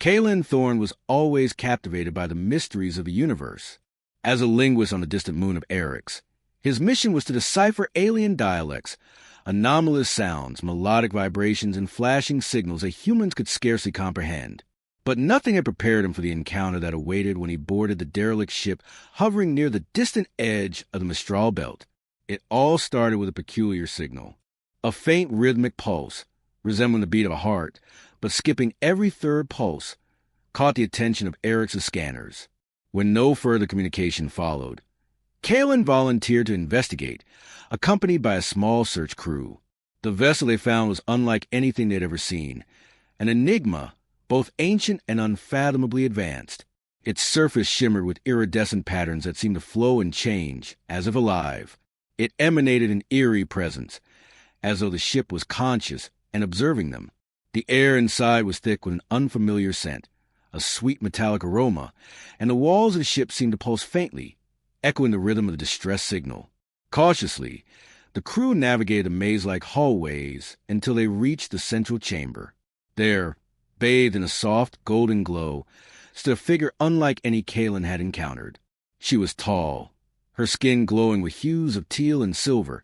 Kalen Thorne was always captivated by the mysteries of the universe. As a linguist on the distant moon of Orcs, his mission was to decipher alien dialects, anomalous sounds, melodic vibrations, and flashing signals that humans could scarcely comprehend. But nothing had prepared him for the encounter that awaited when he boarded the derelict ship hovering near the distant edge of the Mistral Belt. It all started with a peculiar signal. A faint rhythmic pulse, resembling the beat of a heart, but skipping every third pulse, caught the attention of Eric's scanners. When no further communication followed, Kalen volunteered to investigate, accompanied by a small search crew. The vessel they found was unlike anything they'd ever seen, an enigma both ancient and unfathomably advanced. Its surface shimmered with iridescent patterns that seemed to flow and change, as if alive. It emanated an eerie presence, as though the ship was conscious and observing them. The air inside was thick with an unfamiliar scent, a sweet metallic aroma, and the walls of the ship seemed to pulse faintly, echoing the rhythm of the distress signal. Cautiously, the crew navigated the maze-like hallways until they reached the central chamber. There, bathed in a soft, golden glow, stood a figure unlike any Kalen had encountered. She was tall, her skin glowing with hues of teal and silver,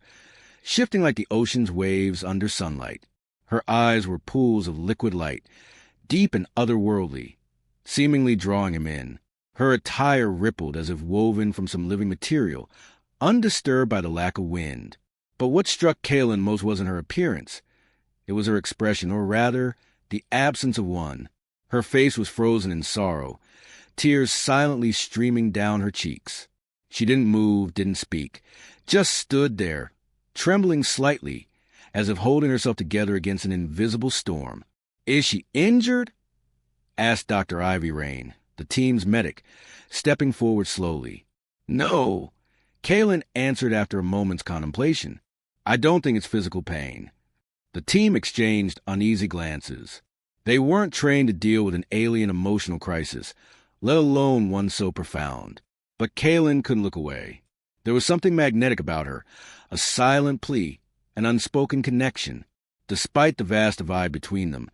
shifting like the ocean's waves under sunlight. Her eyes were pools of liquid light, deep and otherworldly, seemingly drawing him in. Her attire rippled as if woven from some living material, undisturbed by the lack of wind. But what struck Kalen most wasn't her appearance. It was her expression, or rather, the absence of one. Her face was frozen in sorrow, tears silently streaming down her cheeks. She didn't move, didn't speak, just stood there, trembling slightly, as if holding herself together against an invisible storm. "Is she injured?" asked Dr. Ivy Rain, the team's medic, stepping forward slowly. "No," Kalen answered after a moment's contemplation. "I don't think it's physical pain." The team exchanged uneasy glances. They weren't trained to deal with an alien emotional crisis, let alone one so profound. But Kalen couldn't look away. There was something magnetic about her, a silent plea, an unspoken connection. Despite the vast divide between them,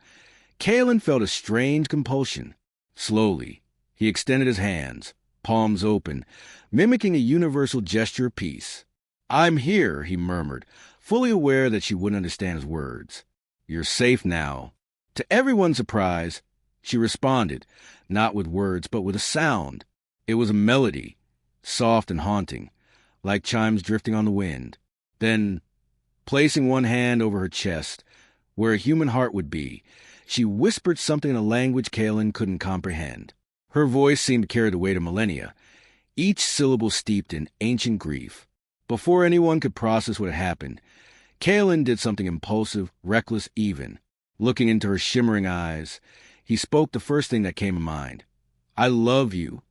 Kalen felt a strange compulsion. Slowly, he extended his hands, palms open, mimicking a universal gesture of peace. "I'm here," he murmured, fully aware that she wouldn't understand his words. "You're safe now." To everyone's surprise, she responded, not with words, but with a sound. It was a melody, soft and haunting, like chimes drifting on the wind. Then, placing one hand over her chest, where a human heart would be, she whispered something in a language Kalen couldn't comprehend. Her voice seemed to carry the weight of millennia, each syllable steeped in ancient grief. Before anyone could process what had happened, Kalen did something impulsive, reckless even. Looking into her shimmering eyes, he spoke the first thing that came to mind. "I love you."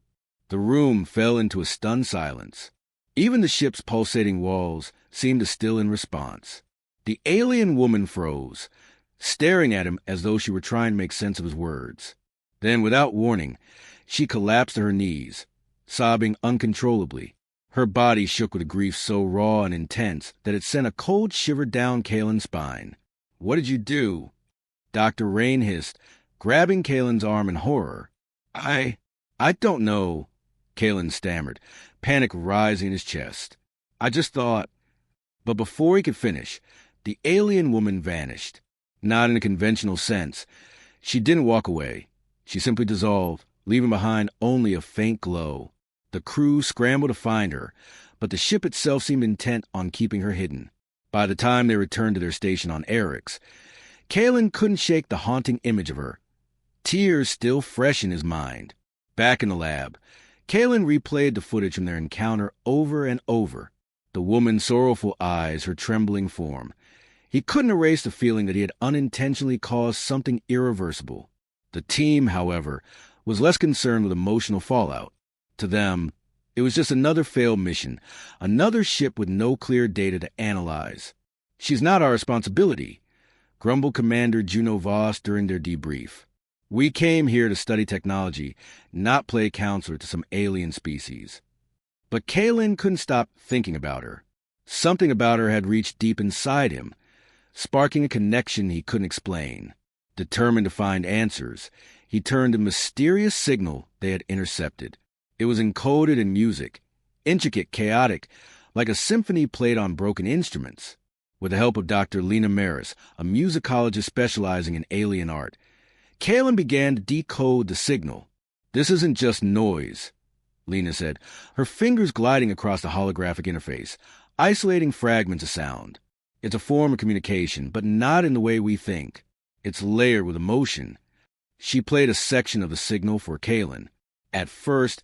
The room fell into a stunned silence. Even the ship's pulsating walls seemed to still in response. The alien woman froze, staring at him as though she were trying to make sense of his words. Then, without warning, she collapsed to her knees, sobbing uncontrollably. Her body shook with a grief so raw and intense that it sent a cold shiver down Kalen's spine. "What did you do?" Dr. Rain hissed, grabbing Kalen's arm in horror. I don't know," Kalen stammered, panic rising in his chest. "I just thought—" But before he could finish, the alien woman vanished. Not in a conventional sense. She didn't walk away. She simply dissolved, leaving behind only a faint glow. The crew scrambled to find her, but the ship itself seemed intent on keeping her hidden. By the time they returned to their station on Orcs, Kalen couldn't shake the haunting image of her, tears still fresh in his mind. Back in the lab, Kalen replayed the footage from their encounter over and over. The woman's sorrowful eyes, her trembling form. He couldn't erase the feeling that he had unintentionally caused something irreversible. The team, however, was less concerned with emotional fallout. To them, it was just another failed mission, another ship with no clear data to analyze. "She's not our responsibility," grumbled Commander Juno Voss during their debrief. "We came here to study technology, not play counselor to some alien species." But Kalen couldn't stop thinking about her. Something about her had reached deep inside him, sparking a connection he couldn't explain. Determined to find answers, he turned a mysterious signal they had intercepted. It was encoded in music, intricate, chaotic, like a symphony played on broken instruments. With the help of Dr. Lena Maris, a musicologist specializing in alien art, Kalen began to decode the signal. "This isn't just noise," Lena said, her fingers gliding across the holographic interface, isolating fragments of sound. "It's a form of communication, but not in the way we think. It's layered with emotion." She played a section of the signal for Kalen. At first,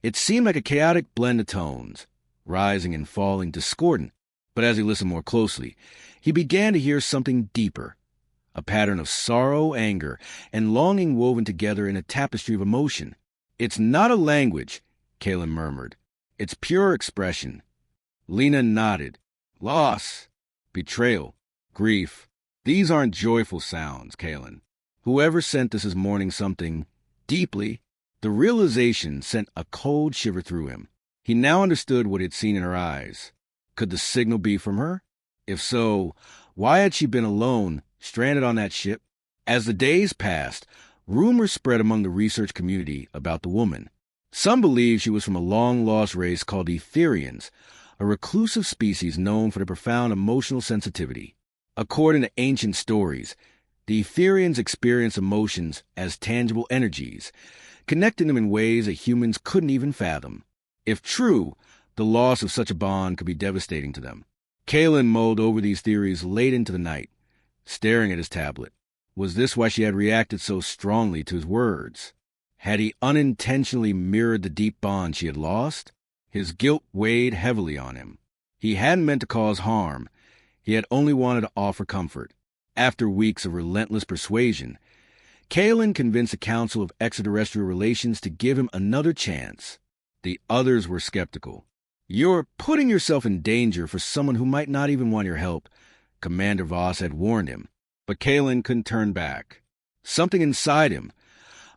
it seemed like a chaotic blend of tones, rising and falling, discordant. But as he listened more closely, he began to hear something deeper, a pattern of sorrow, anger, and longing woven together in a tapestry of emotion. "It's not a language," Kalen murmured. "It's pure expression." Lena nodded. "Loss, betrayal, grief. These aren't joyful sounds, Kalen. Whoever sent this is mourning something deeply." The realization sent a cold shiver through him. He now understood what he had seen in her eyes. Could the signal be from her? If so, why had she been alone, stranded on that ship? As the days passed, rumors spread among the research community about the woman. Some believed she was from a long-lost race called the Etherians, a reclusive species known for their profound emotional sensitivity. According to ancient stories, the Etherians experienced emotions as tangible energies, connecting them in ways that humans couldn't even fathom. If true, the loss of such a bond could be devastating to them. Kalen mulled over these theories late into the night, staring at his tablet. Was this why she had reacted so strongly to his words? Had he unintentionally mirrored the deep bond she had lost? His guilt weighed heavily on him. He hadn't meant to cause harm. He had only wanted to offer comfort. After weeks of relentless persuasion, Kalen convinced the Council of Extraterrestrial Relations to give him another chance. The others were skeptical. "You're putting yourself in danger for someone who might not even want your help," Commander Voss had warned him. But Kalen couldn't turn back. Something inside him,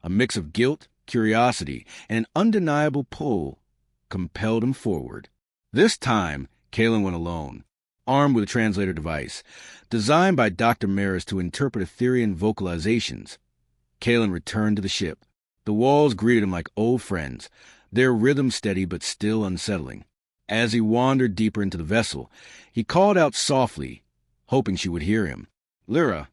a mix of guilt, curiosity, and an undeniable pull, compelled him forward. This time, Kalen went alone, armed with a translator device, designed by Dr. Maris to interpret Etherian vocalizations. Kalen returned to the ship. The walls greeted him like old friends, their rhythm steady but still unsettling. As he wandered deeper into the vessel, he called out softly, hoping she would hear him. "Lyra."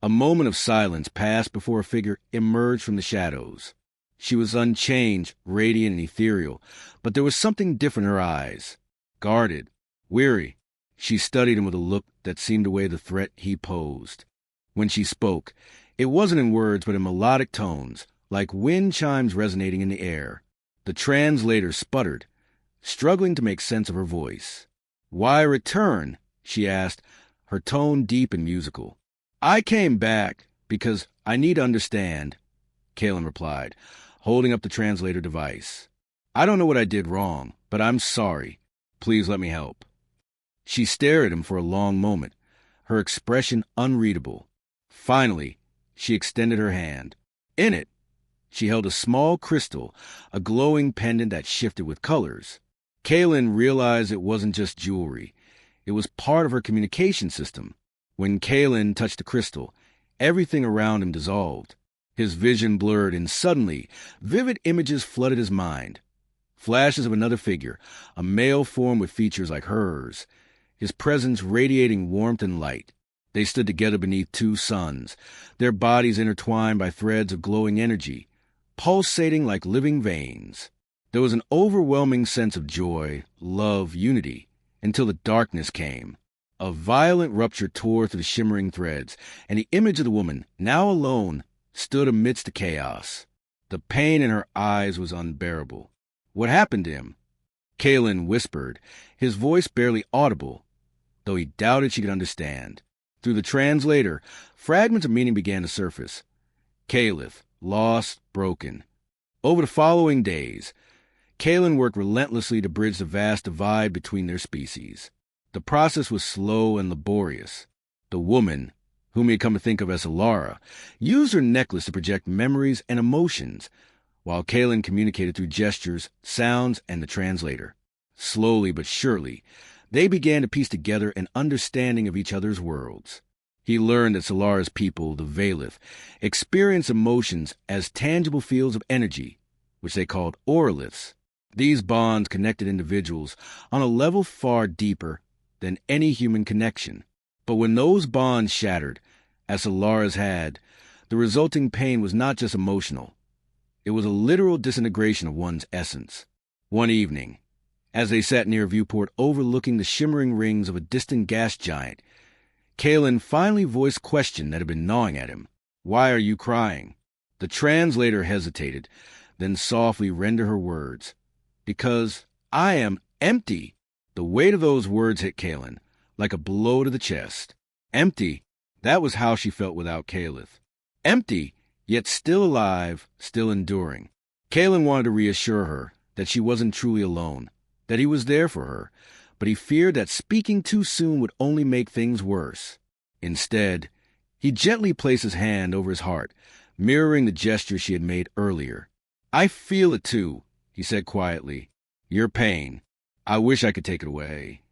A moment of silence passed before a figure emerged from the shadows. She was unchanged, radiant and ethereal, but there was something different in her eyes. Guarded, weary, she studied him with a look that seemed to weigh the threat he posed. When she spoke, it wasn't in words but in melodic tones, like wind chimes resonating in the air. The translator sputtered, struggling to make sense of her voice. "Why return?" she asked, her tone deep and musical. "I came back because I need to understand," Kalen replied, holding up the translator device. "I don't know what I did wrong, but I'm sorry. Please let me help." She stared at him for a long moment, her expression unreadable. Finally, she extended her hand. In it, she held a small crystal, a glowing pendant that shifted with colors. Kalen realized it wasn't just jewelry. It was part of her communication system. When Kalen touched the crystal, everything around him dissolved. His vision blurred, and suddenly, vivid images flooded his mind. Flashes of another figure, a male form with features like hers, his presence radiating warmth and light. They stood together beneath two suns, their bodies intertwined by threads of glowing energy, pulsating like living veins. There was an overwhelming sense of joy, love, unity, until the darkness came. A violent rupture tore through the shimmering threads, and the image of the woman, now alone, stood amidst the chaos. The pain in her eyes was unbearable. "What happened to him?" Kalen whispered, his voice barely audible, though he doubted she could understand. Through the translator, fragments of meaning began to surface. Caliph, lost, broken. Over the following days, Kalen worked relentlessly to bridge the vast divide between their species. The process was slow and laborious. The woman, whom he had come to think of as Alara, used her necklace to project memories and emotions, while Kalen communicated through gestures, sounds, and the translator. Slowly but surely, they began to piece together an understanding of each other's worlds. He learned that Solara's people, the Valith, experience emotions as tangible fields of energy, which they called oroliths. These bonds connected individuals on a level far deeper than any human connection. But when those bonds shattered, as Solara's had, the resulting pain was not just emotional. It was a literal disintegration of one's essence. One evening, as they sat near a viewport overlooking the shimmering rings of a distant gas giant, Kalen finally voiced a question that had been gnawing at him. "Why are you crying?" The translator hesitated, then softly rendered her words. "Because I am empty." The weight of those words hit Kalen like a blow to the chest. Empty, that was how she felt without Caliph. Empty, yet still alive, still enduring. Kalen wanted to reassure her that she wasn't truly alone, that he was there for her, but he feared that speaking too soon would only make things worse. Instead, he gently placed his hand over his heart, mirroring the gesture she had made earlier. "I feel it too," he said quietly. "Your pain. I wish I could take it away."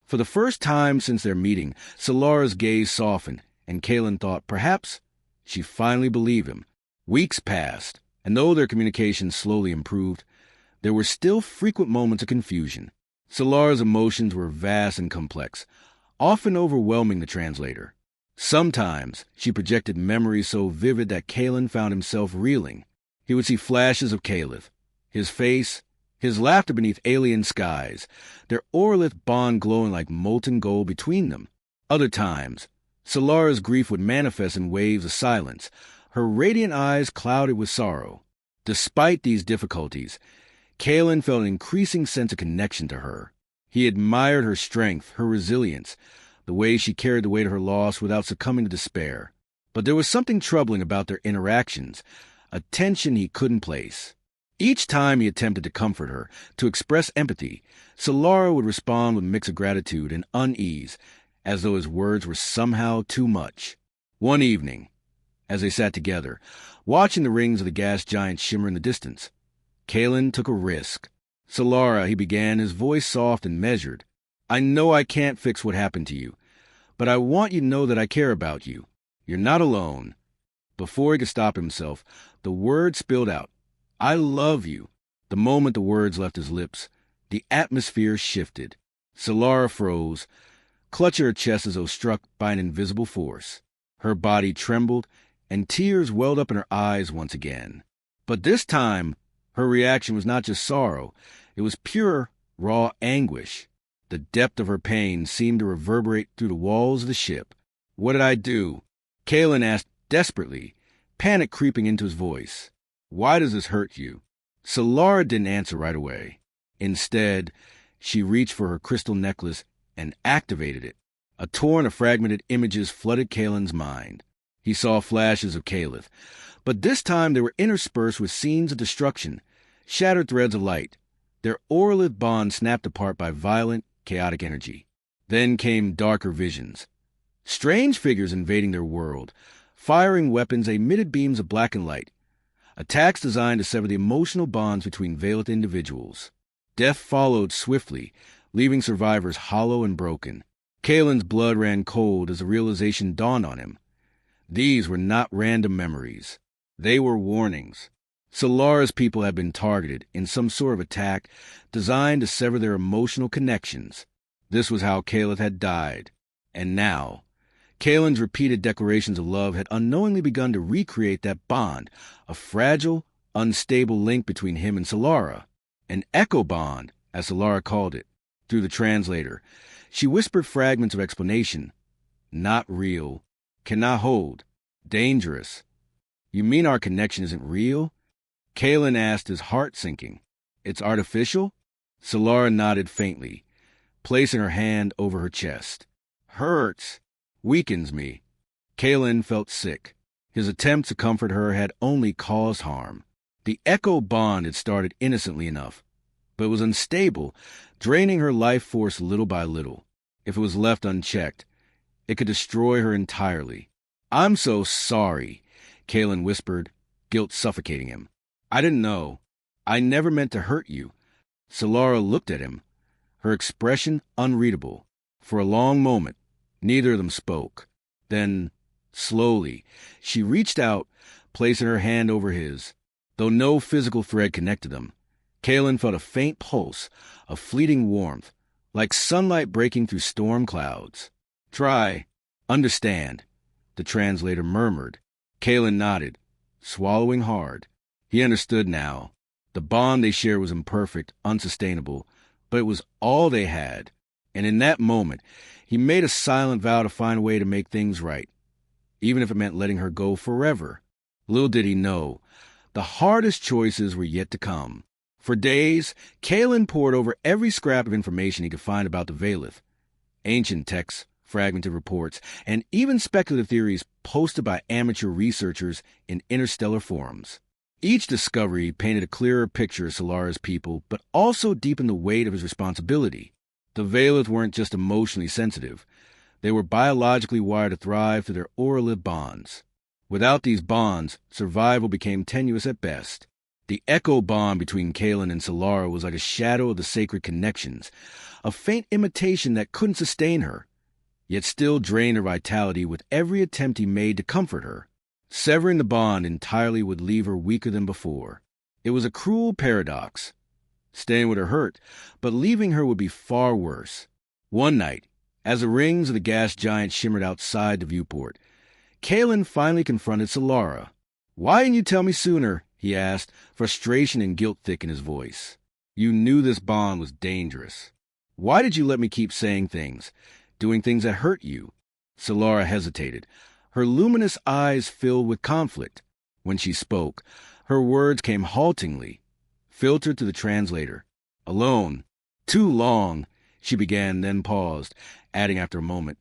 For the first time since their meeting, Solara's gaze softened, and Kalen thought perhaps she finally believed him. Weeks passed, and though their communication slowly improved, there were still frequent moments of confusion. Solara's emotions were vast and complex, often overwhelming the translator. Sometimes she projected memories so vivid that Kalen found himself reeling. He would see flashes of Caliph, his face, his laughter beneath alien skies, their orolith bond glowing like molten gold between them. Other times, Solara's grief would manifest in waves of silence, her radiant eyes clouded with sorrow. Despite these difficulties, Kalen felt an increasing sense of connection to her. He admired her strength, her resilience, the way she carried the weight of her loss without succumbing to despair. But there was something troubling about their interactions, a tension he couldn't place. Each time he attempted to comfort her, to express empathy, Solara would respond with a mix of gratitude and unease, as though his words were somehow too much. One evening, as they sat together, watching the rings of the gas giant shimmer in the distance, Kalen took a risk. "Solara," he began, his voice soft and measured, "I know I can't fix what happened to you, but I want you to know that I care about you. You're not alone." Before he could stop himself, the words spilled out. "I love you." The moment the words left his lips, the atmosphere shifted. Solara froze, clutching her chest as though struck by an invisible force. Her body trembled, and tears welled up in her eyes once again. But this time, her reaction was not just sorrow. It was pure, raw anguish. The depth of her pain seemed to reverberate through the walls of the ship. "What did I do?" Kalen asked desperately, panic creeping into his voice. "Why does this hurt you?" Solara didn't answer right away. Instead, she reached for her crystal necklace and activated it. A torrent of fragmented images flooded Kalen's mind. He saw flashes of Caliph, but this time they were interspersed with scenes of destruction, shattered threads of light. Their orolith bond snapped apart by violent, chaotic energy. Then came darker visions. Strange figures invading their world, firing weapons that emitted beams of black and light. Attacks designed to sever the emotional bonds between Valith individuals. Death followed swiftly, leaving survivors hollow and broken. Kalen's blood ran cold as the realization dawned on him. These were not random memories. They were warnings. Solara's people had been targeted in some sort of attack designed to sever their emotional connections. This was how Caliph had died. And now, Kalen's repeated declarations of love had unknowingly begun to recreate that bond, a fragile, unstable link between him and Solara. An echo bond, as Solara called it. Through the translator, she whispered fragments of explanation. "Not real. Cannot hold. Dangerous." "You mean our connection isn't real?" Kalen asked, his heart sinking. "It's artificial?" Solara nodded faintly, placing her hand over her chest. "Hurts. Weakens me." Kalen felt sick. His attempts to comfort her had only caused harm. The echo bond had started innocently enough, but it was unstable, draining her life force little by little. If it was left unchecked, it could destroy her entirely. "I'm so sorry," Kalen whispered, guilt suffocating him. "I didn't know. I never meant to hurt you." Solara looked at him, her expression unreadable. For a long moment, neither of them spoke. Then, slowly, she reached out, placing her hand over his. Though no physical thread connected them, Kalen felt a faint pulse, a fleeting warmth, like sunlight breaking through storm clouds. "Try. Understand," the translator murmured. Kalen nodded, swallowing hard. He understood now. The bond they shared was imperfect, unsustainable, but it was all they had. And in that moment, he made a silent vow to find a way to make things right, even if it meant letting her go forever. Little did he know, the hardest choices were yet to come. For days, Kalen pored over every scrap of information he could find about the Valith. Ancient texts, fragmented reports, and even speculative theories posted by amateur researchers in interstellar forums. Each discovery painted a clearer picture of Solara's people, but also deepened the weight of his responsibility. The Valith weren't just emotionally sensitive. They were biologically wired to thrive through their auralith bonds. Without these bonds, survival became tenuous at best. The echo bond between Kalen and Solara was like a shadow of the sacred connections, a faint imitation that couldn't sustain her, yet still drained her vitality with every attempt he made to comfort her. Severing the bond entirely would leave her weaker than before. It was a cruel paradox. Staying with her hurt, but leaving her would be far worse. One night, as the rings of the gas giant shimmered outside the viewport, Kalen finally confronted Solara. "Why didn't you tell me sooner?" he asked, frustration and guilt thick in his voice. "You knew this bond was dangerous. Why did you let me keep saying things, doing things that hurt you?" Solara hesitated, her luminous eyes filled with conflict. When she spoke, her words came haltingly, filtered through the translator. "Alone. Too long," she began, then paused, adding after a moment,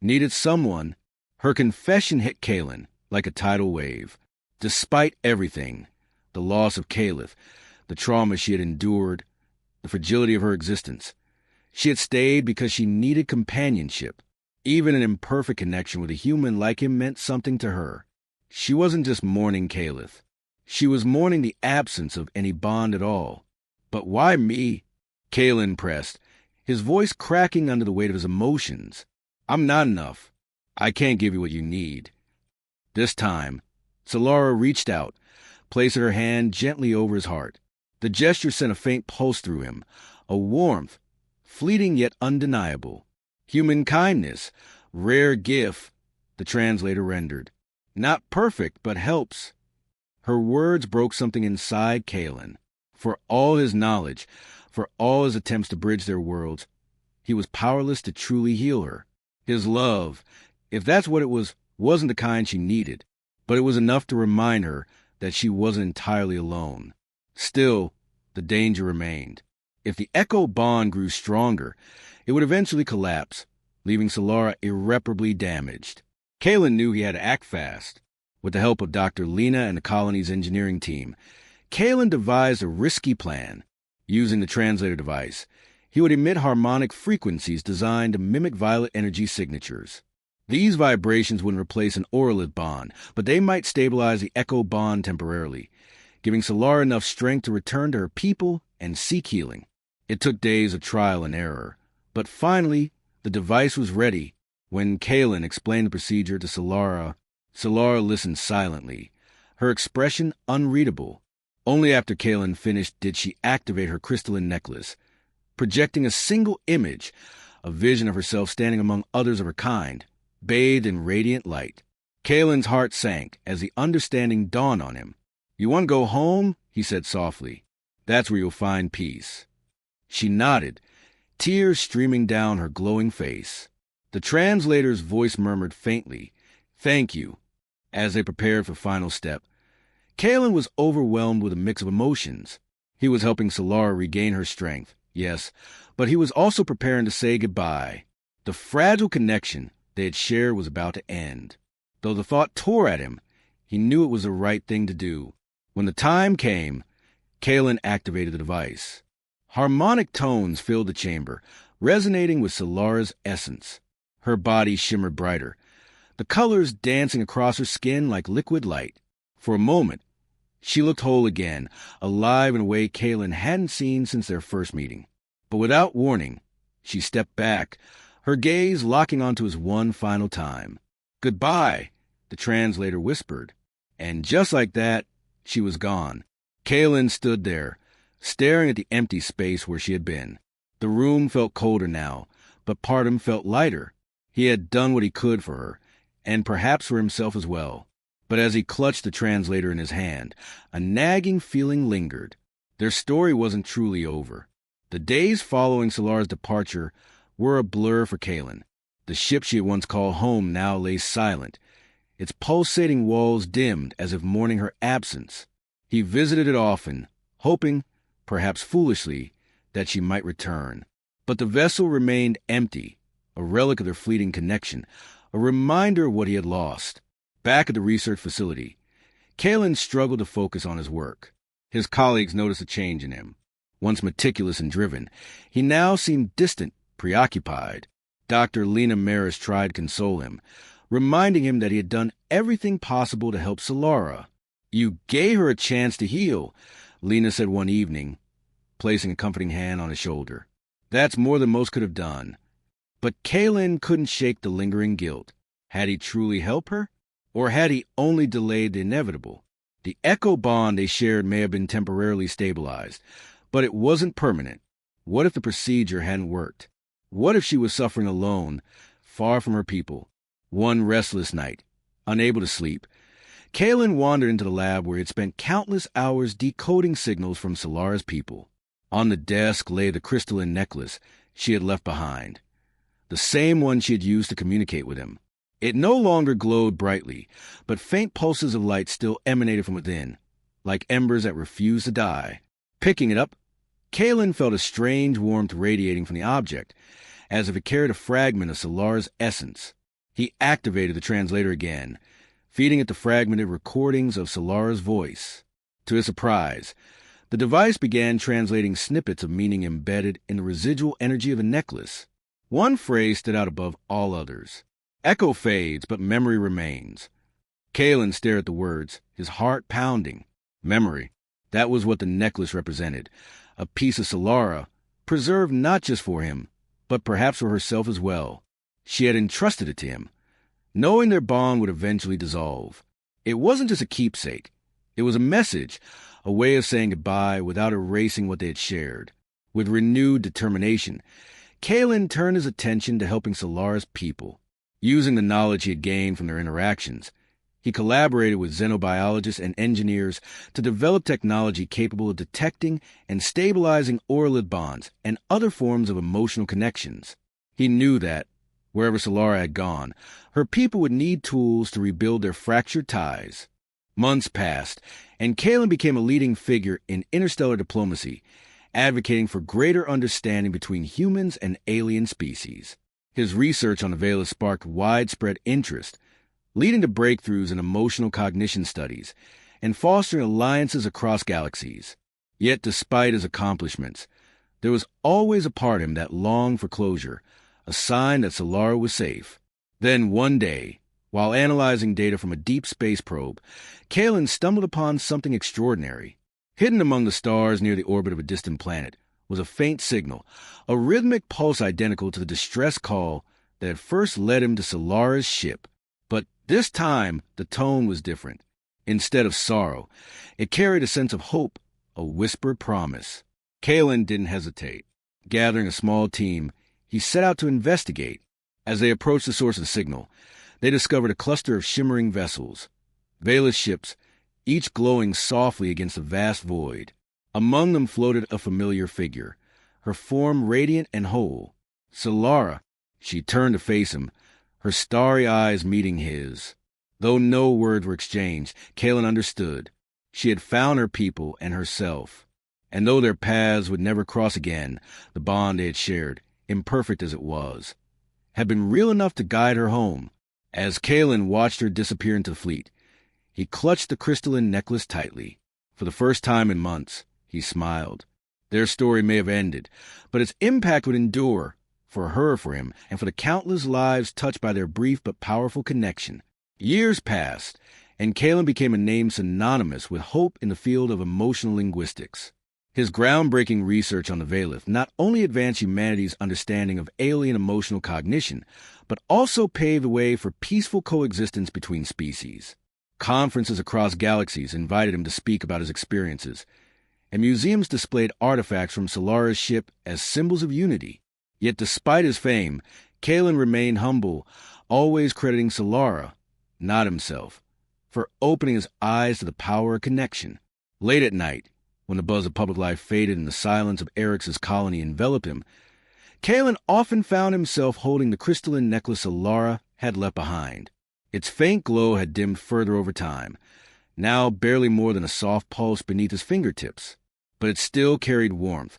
"Needed someone." Her confession hit Kalen like a tidal wave. Despite everything, the loss of Caliph, the trauma she had endured, the fragility of her existence, she had stayed because she needed companionship. Even an imperfect connection with a human like him meant something to her. She wasn't just mourning Caliph. She was mourning the absence of any bond at all. "But why me?" Kalen pressed, his voice cracking under the weight of his emotions. "I'm not enough. I can't give you what you need." This time, Solara reached out, placing her hand gently over his heart. The gesture sent a faint pulse through him, a warmth, fleeting yet undeniable. "Human kindness, rare gift," the translator rendered. "Not perfect, but helps." Her words broke something inside Kalen. For all his knowledge, for all his attempts to bridge their worlds, he was powerless to truly heal her. His love, if that's what it was, wasn't the kind she needed, but it was enough to remind her that she wasn't entirely alone. Still, the danger remained. If the echo bond grew stronger, it would eventually collapse, leaving Solara irreparably damaged. Kalen knew he had to act fast. With the help of Dr. Lena and the colony's engineering team, Kalen devised a risky plan. Using the translator device, he would emit harmonic frequencies designed to mimic violet energy signatures. These vibrations wouldn't replace an auralith bond, but they might stabilize the echo bond temporarily, giving Solara enough strength to return to her people and seek healing. It took days of trial and error, but finally, the device was ready. When Kalen explained the procedure to Solara listened silently, her expression unreadable. Only after Kalen finished did she activate her crystalline necklace, projecting a single image, a vision of herself standing among others of her kind, bathed in radiant light. Kalen's heart sank as the understanding dawned on him. "You want to go home?" he said softly. "That's where you'll find peace." She nodded, tears streaming down her glowing face. The translator's voice murmured faintly, "Thank you," as they prepared for final step. Kalen was overwhelmed with a mix of emotions. He was helping Solara regain her strength, yes, but he was also preparing to say goodbye. The fragile connection they had shared was about to end. Though the thought tore at him, he knew it was the right thing to do. When the time came, Kalen activated the device. Harmonic tones filled the chamber, resonating with Solara's essence. Her body shimmered brighter, the colors dancing across her skin like liquid light. For a moment, she looked whole again, alive in a way Kalen hadn't seen since their first meeting. But without warning, she stepped back, her gaze locking onto his one final time. "Goodbye," the translator whispered. And just like that, she was gone. Kaylin stood there, staring at the empty space where she had been. The room felt colder now, but part of him felt lighter. He had done what he could for her, and perhaps for himself as well. But as he clutched the translator in his hand, a nagging feeling lingered. Their story wasn't truly over. The days following Solara's departure were a blur for Kaylin. The ship she had once called home now lay silent, its pulsating walls dimmed as if mourning her absence. He visited it often, hoping, perhaps foolishly, that she might return. But the vessel remained empty, a relic of their fleeting connection, a reminder of what he had lost. Back at the research facility, Kaylin struggled to focus on his work. His colleagues noticed a change in him. Once meticulous and driven, he now seemed distant, preoccupied. Dr. Lena Maris tried to console him, reminding him that he had done everything possible to help Solara. "You gave her a chance to heal," Lena said one evening, placing a comforting hand on his shoulder. "That's more than most could have done." But Kaylin couldn't shake the lingering guilt. Had he truly helped her? Or had he only delayed the inevitable? The echo bond they shared may have been temporarily stabilized, but it wasn't permanent. What if the procedure hadn't worked? What if she was suffering alone, far from her people? One restless night, unable to sleep, Kaylin wandered into the lab where he had spent countless hours decoding signals from Solara's people. On the desk lay the crystalline necklace she had left behind, the same one she had used to communicate with him. It no longer glowed brightly, but faint pulses of light still emanated from within, like embers that refused to die. Picking it up, Kaylin felt a strange warmth radiating from the object, as if it carried a fragment of Solara's essence. He activated the translator again, feeding it the fragmented recordings of Solara's voice. To his surprise, the device began translating snippets of meaning embedded in the residual energy of the necklace. One phrase stood out above all others. "Echo fades, but memory remains." Kaylin stared at the words, his heart pounding. Memory. That was what the necklace represented. A piece of Solara, preserved not just for him, but perhaps for herself as well. She had entrusted it to him, knowing their bond would eventually dissolve. It wasn't just a keepsake. It was a message, a way of saying goodbye without erasing what they had shared. With renewed determination, Kaylin turned his attention to helping Solara's people. Using the knowledge he had gained from their interactions, he collaborated with xenobiologists and engineers to develop technology capable of detecting and stabilizing auralid bonds and other forms of emotional connections. He knew that, wherever Solara had gone, her people would need tools to rebuild their fractured ties. Months passed, and Kaylin became a leading figure in interstellar diplomacy, advocating for greater understanding between humans and alien species. His research on the Velas sparked widespread interest, leading to breakthroughs in emotional cognition studies and fostering alliances across galaxies. Yet despite his accomplishments, there was always a part of him that longed for closure, a sign that Solara was safe. Then one day, while analyzing data from a deep space probe, Kaylin stumbled upon something extraordinary. Hidden among the stars near the orbit of a distant planet was a faint signal, a rhythmic pulse identical to the distress call that had first led him to Solara's ship. But this time, the tone was different. Instead of sorrow, it carried a sense of hope, a whispered promise. Kaylin didn't hesitate. Gathering a small team, he set out to investigate. As they approached the source of the signal, they discovered a cluster of shimmering vessels, Velas ships, each glowing softly against the vast void. Among them floated a familiar figure, her form radiant and whole. Solara. She turned to face him, her starry eyes meeting his. Though no words were exchanged, Kaylin understood. She had found her people and herself. And though their paths would never cross again, the bond they had shared, imperfect as it was, had been real enough to guide her home. As Kaylin watched her disappear into the fleet, he clutched the crystalline necklace tightly. For the first time in months, he smiled. Their story may have ended, but its impact would endure, for her, for him, and for the countless lives touched by their brief but powerful connection. Years passed, and Kaylin became a name synonymous with hope in the field of emotional linguistics. His groundbreaking research on the Valith not only advanced humanity's understanding of alien emotional cognition, but also paved the way for peaceful coexistence between species. Conferences across galaxies invited him to speak about his experiences, and museums displayed artifacts from Solara's ship as symbols of unity. Yet despite his fame, Kalen remained humble, always crediting Solara, not himself, for opening his eyes to the power of connection. Late at night, when the buzz of public life faded and the silence of Eric's colony enveloped him, Kalen often found himself holding the crystalline necklace Solara had left behind. Its faint glow had dimmed further over time, now barely more than a soft pulse beneath his fingertips. But it still carried warmth,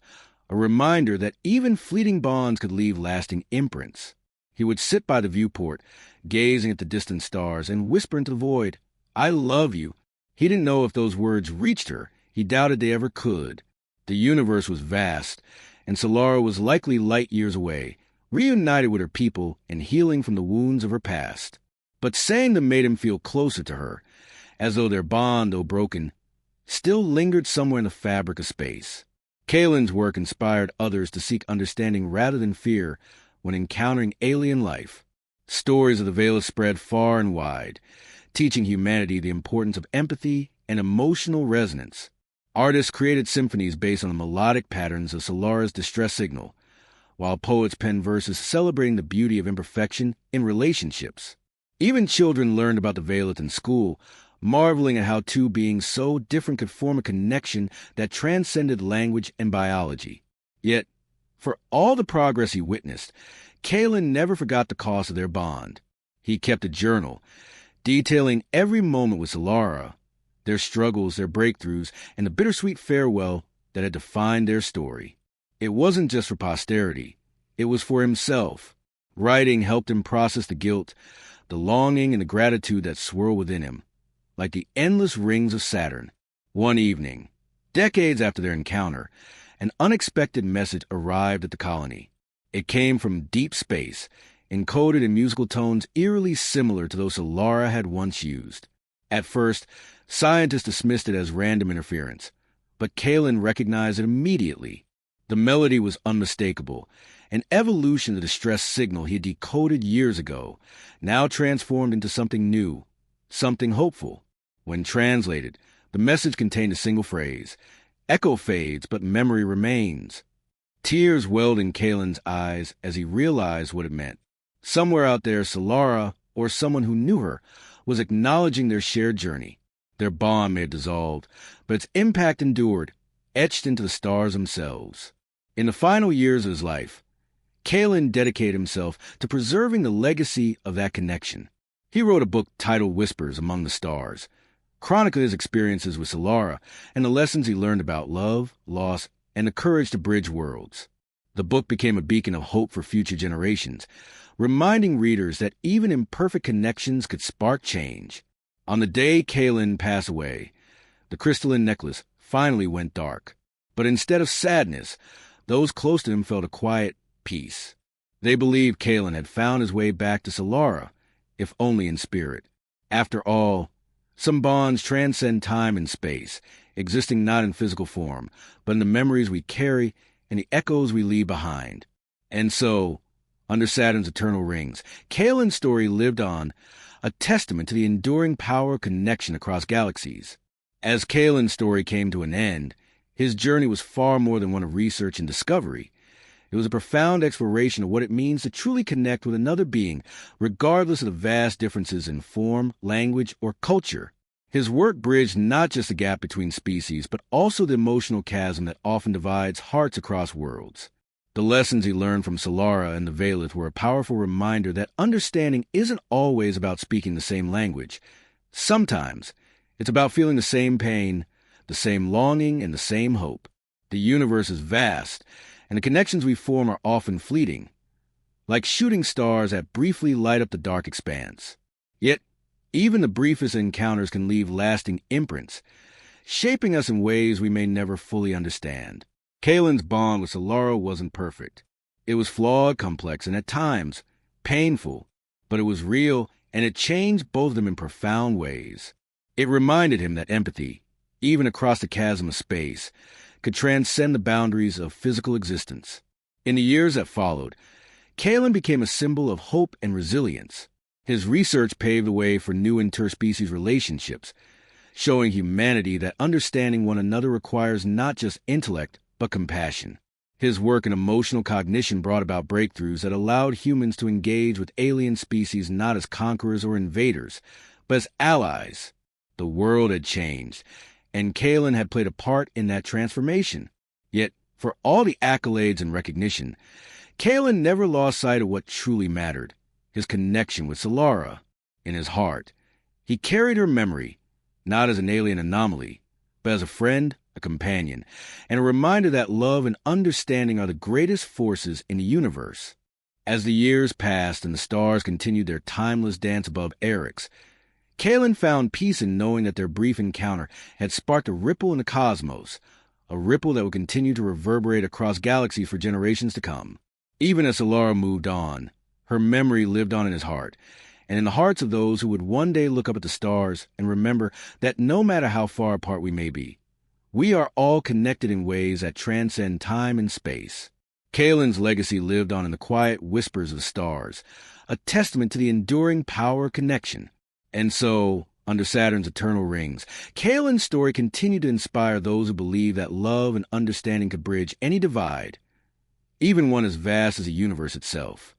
a reminder that even fleeting bonds could leave lasting imprints. He would sit by the viewport, gazing at the distant stars, and whisper into the void, "I love you." He didn't know if those words reached her. He doubted they ever could. The universe was vast, and Solara was likely light years away, reunited with her people and healing from the wounds of her past. But saying them made him feel closer to her, as though their bond, though broken, still lingered somewhere in the fabric of space. Kalen's work inspired others to seek understanding rather than fear when encountering alien life. Stories of the Valith spread far and wide, teaching humanity the importance of empathy and emotional resonance. Artists created symphonies based on the melodic patterns of Solara's distress signal, while poets penned verses celebrating the beauty of imperfection in relationships. Even children learned about the Valith in school, marveling at how two beings so different could form a connection that transcended language and biology. Yet, for all the progress he witnessed, Kalen never forgot the cost of their bond. He kept a journal, detailing every moment with Solara, their struggles, their breakthroughs, and the bittersweet farewell that had defined their story. It wasn't just for posterity. It was for himself. Writing helped him process the guilt, the longing, and the gratitude that swirled within him, like the endless rings of Saturn. One evening, decades after their encounter, an unexpected message arrived at the colony. It came from deep space, encoded in musical tones eerily similar to those Solara had once used. At first, scientists dismissed it as random interference, but Kalen recognized it immediately. The melody was unmistakable, an evolution of the distress signal he had decoded years ago, now transformed into something new, something hopeful. When translated, the message contained a single phrase: "Echo fades, but memory remains." Tears welled in Kalen's eyes as he realized what it meant. Somewhere out there, Solara, or someone who knew her, was acknowledging their shared journey. Their bond may have dissolved, but its impact endured, etched into the stars themselves. In the final years of his life, Kalen dedicated himself to preserving the legacy of that connection. He wrote a book titled Whispers Among the Stars, chronicling his experiences with Solara and the lessons he learned about love, loss, and the courage to bridge worlds. The book became a beacon of hope for future generations, reminding readers that even imperfect connections could spark change. On the day Kalen passed away, the crystalline necklace finally went dark. But instead of sadness, those close to him felt a quiet peace. They believed Kalen had found his way back to Solara, if only in spirit. After all, some bonds transcend time and space, existing not in physical form, but in the memories we carry and the echoes we leave behind. And so, under Saturn's eternal rings, Kalen's story lived on, a testament to the enduring power of connection across galaxies. As Kalen's story came to an end, his journey was far more than one of research and discovery. It was a profound exploration of what it means to truly connect with another being, regardless of the vast differences in form, language, or culture. His work bridged not just the gap between species, but also the emotional chasm that often divides hearts across worlds. The lessons he learned from Solara and the Valith were a powerful reminder that understanding isn't always about speaking the same language. Sometimes, it's about feeling the same pain, the same longing, and the same hope. The universe is vast, and the connections we form are often fleeting, like shooting stars that briefly light up the dark expanse. Yet, even the briefest encounters can leave lasting imprints, shaping us in ways we may never fully understand. Kalen's bond with Solara wasn't perfect. It was flawed, complex, and at times painful, but it was real, and it changed both of them in profound ways. It reminded him that empathy, even across the chasm of space, could transcend the boundaries of physical existence. In the years that followed, Kalen became a symbol of hope and resilience. His research paved the way for new interspecies relationships, showing humanity that understanding one another requires not just intellect, but compassion. His work in emotional cognition brought about breakthroughs that allowed humans to engage with alien species not as conquerors or invaders, but as allies. The world had changed, and Kalen had played a part in that transformation. Yet, for all the accolades and recognition, Kalen never lost sight of what truly mattered, his connection with Solara. In his heart, he carried her memory, not as an alien anomaly, but as a friend, a companion, and a reminder that love and understanding are the greatest forces in the universe. As the years passed and the stars continued their timeless dance above Orcs, Kalen found peace in knowing that their brief encounter had sparked a ripple in the cosmos, a ripple that would continue to reverberate across galaxies for generations to come. Even as Solara moved on, her memory lived on in his heart, and in the hearts of those who would one day look up at the stars and remember that no matter how far apart we may be, we are all connected in ways that transcend time and space. Kalen's legacy lived on in the quiet whispers of stars, a testament to the enduring power of connection. And so, under Saturn's eternal rings, Kalen's story continued to inspire those who believe that love and understanding could bridge any divide, even one as vast as the universe itself.